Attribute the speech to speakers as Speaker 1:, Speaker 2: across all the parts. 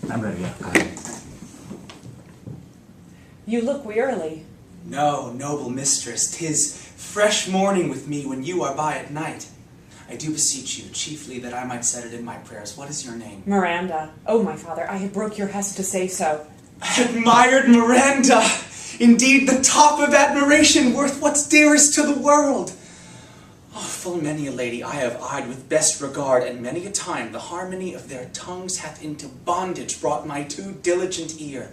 Speaker 1: I'm ready, yeah. Go ahead.
Speaker 2: You look wearily.
Speaker 3: No, noble mistress, 'tis fresh morning with me when you are by at night. I do beseech you, chiefly that I might set it in my prayers. What is your name?
Speaker 2: Miranda. Oh, my father, I had broke your hest to say so.
Speaker 3: Admired Miranda! Indeed, the top of admiration, worth what's dearest to the world. Oh, full many a lady I have eyed with best regard, and many a time the harmony of their tongues hath into bondage brought my too diligent ear.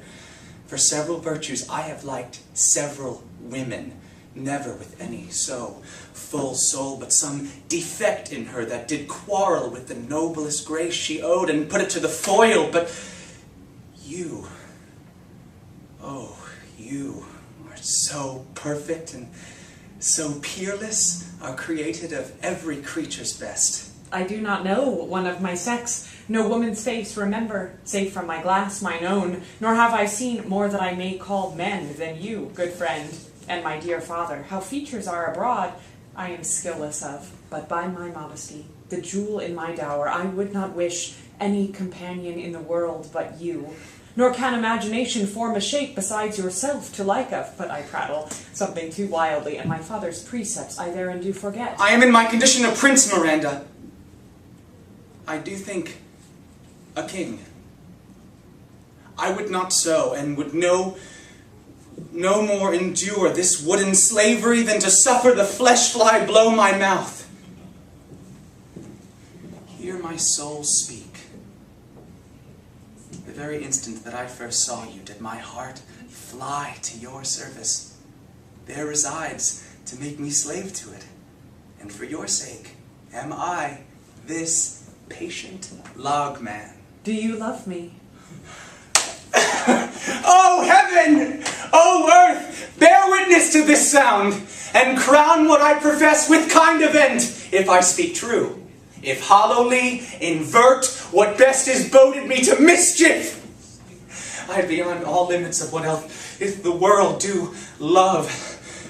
Speaker 3: For several virtues I have liked several women, never with any so full soul, but some defect in her that did quarrel with the noblest grace she owed, and put it to the foil. But you, oh, you are so perfect and so peerless, are created of every creature's best.
Speaker 2: I do not know one of my sex, no woman's face remember, save from my glass mine own, nor have I seen more that I may call men than you, good friend, and my dear father. How features are abroad, I am skilless of, but by my modesty, the jewel in my dower, I would not wish any companion in the world but you. Nor can imagination form a shape besides yourself to like of, but I prattle something too wildly, and my father's precepts I therein do forget.
Speaker 3: I am in my condition a prince, Miranda. I do think a king. I would not so, and would no more endure this wooden slavery than to suffer the flesh fly blow my mouth. Hear my soul speak. The very instant that I first saw you, did my heart fly to your service. There resides to make me slave to it, and for your sake am I this patient logman.
Speaker 2: Do you love me?
Speaker 3: Oh heaven! Oh earth! Bear witness to this sound, and crown what I profess with kind event, if I speak true. If hollowly invert what best is boded me to mischief. I beyond all limits of what else if the world do love,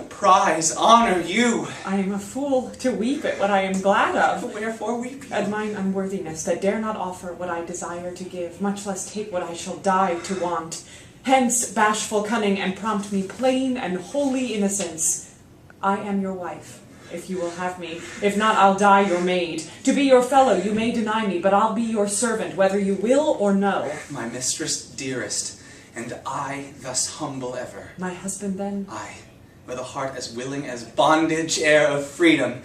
Speaker 3: prize, honor you.
Speaker 2: I am a fool to weep at what I am glad of.
Speaker 3: Wherefore weep you?
Speaker 2: At mine unworthiness that dare not offer what I desire to give, much less take what I shall die to want. Hence bashful cunning, and prompt me plain and holy innocence. I am your wife, if you will have me. If not, I'll die your maid. To be your fellow you may deny me, but I'll be your servant, whether you will or no.
Speaker 3: My mistress dearest, and I thus humble ever.
Speaker 2: My husband then?
Speaker 3: I, with a heart as willing as bondage, heir of freedom.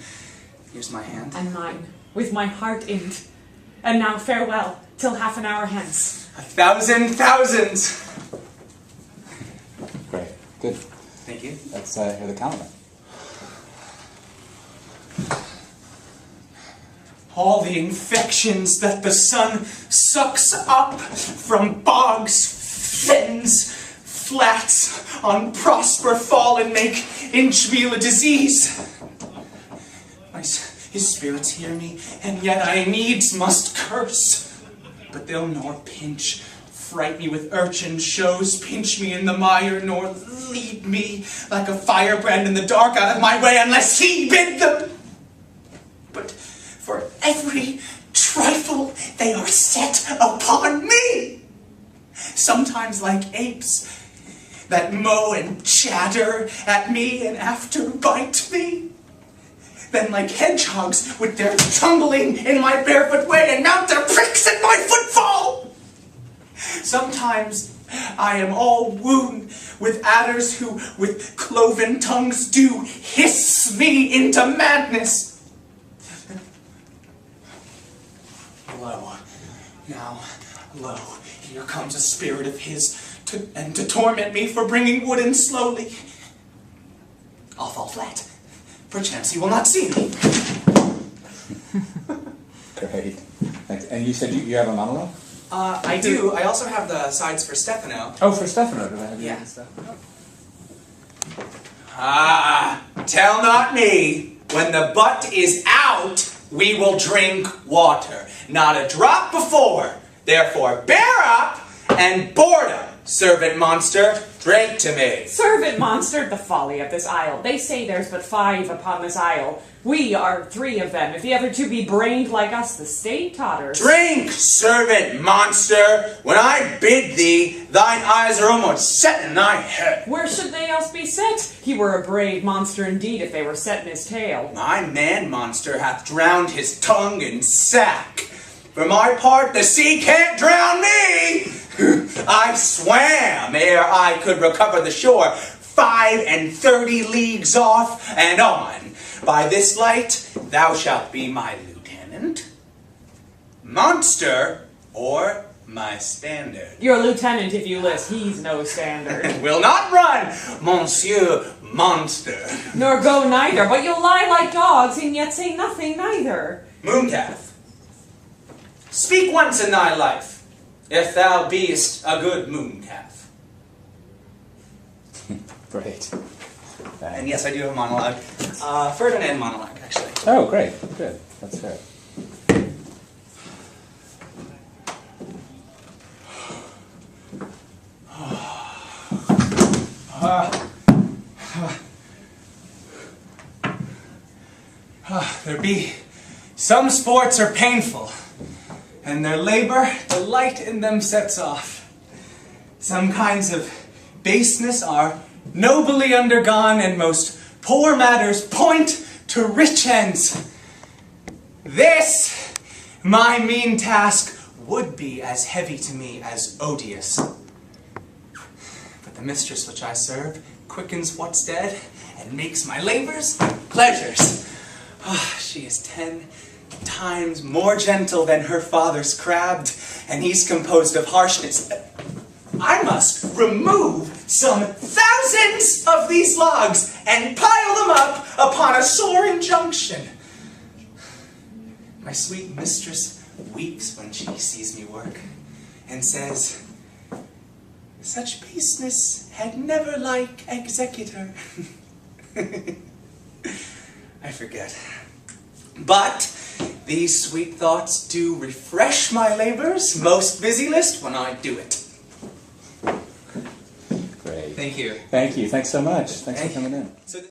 Speaker 3: Here's my hand.
Speaker 2: And mine, with my heart in't. And now farewell, till half an hour hence.
Speaker 3: 1,000 thousands!
Speaker 1: Great. Good.
Speaker 3: Thank you.
Speaker 1: Let's hear the calendar.
Speaker 3: All the infections that the sun sucks up from bogs, fens, flats, on prosper fall and make inchmeal a disease. His spirits hear me, and yet I needs must curse. But they'll nor pinch, fright me with urchin shows, pinch me in the mire, nor lead me like a firebrand in the dark out of my way, unless he bid them. But for every trifle they are set upon me. Sometimes like apes that mow and chatter at me and after bite me. Then like hedgehogs with their tumbling in my barefoot way and mount their pricks at my footfall. Sometimes I am all wound with adders who with cloven tongues do hiss me into madness. Lo, now, lo, here comes a spirit of his to torment me for bringing wood in slowly. I'll fall flat. Perchance he will not see me.
Speaker 1: Great. Thanks. And you said you have a monologue?
Speaker 3: I do. I also have the sides for Stefano.
Speaker 1: Oh, for Stefano. Do I have
Speaker 3: Yeah.
Speaker 1: Stefano?
Speaker 3: Ah, tell not me. When the butt is out, we will drink water. Not a drop before. Therefore, bear up and boredom. servant monster, drink to me.
Speaker 2: Servant monster, the folly of this isle. They say there's but 5 upon this isle. We are 3 of them. If the other 2 be brained like us, the state totters.
Speaker 3: Drink, servant monster. When I bid thee, thine eyes are almost set in thy head.
Speaker 2: Where should they else be set? He were a brave monster indeed if they were set in his tail.
Speaker 3: My man monster hath drowned his tongue in sack. For my part, the sea can't drown me. I swam ere I could recover the shore, 35 leagues off and on. By this light, thou shalt be my lieutenant, monster, or my standard.
Speaker 2: Your lieutenant, if you list, he's no standard.
Speaker 3: Will not run, Monsieur Monster.
Speaker 2: Nor go neither, but you'll lie like dogs, and yet say nothing neither.
Speaker 3: Mooncalf, speak once in thy life, if thou beest a good mooncalf.
Speaker 1: Great.
Speaker 3: And yes, I do have a monologue. Ferdinand monologue, actually.
Speaker 1: Oh, great. Good. That's fair.
Speaker 3: There be some sports are painful, and their labor, delight in them sets off. Some kinds of baseness are nobly undergone, and most poor matters point to rich ends. This, my mean task, would be as heavy to me as odious. But the mistress which I serve quickens what's dead, and makes my labors pleasures. She is 10 times more gentle than her father's crabbed, and he's composed of harshness. I must remove some thousands of these logs and pile them up upon a soaring junction. My sweet mistress weeps when she sees me work, and says, such baseness had never like executor. I forget. But these sweet thoughts do refresh my labors most busy list when I do it.
Speaker 1: Great.
Speaker 3: Thank you.
Speaker 1: Thank you. Thanks so much. Thanks for coming in.
Speaker 3: So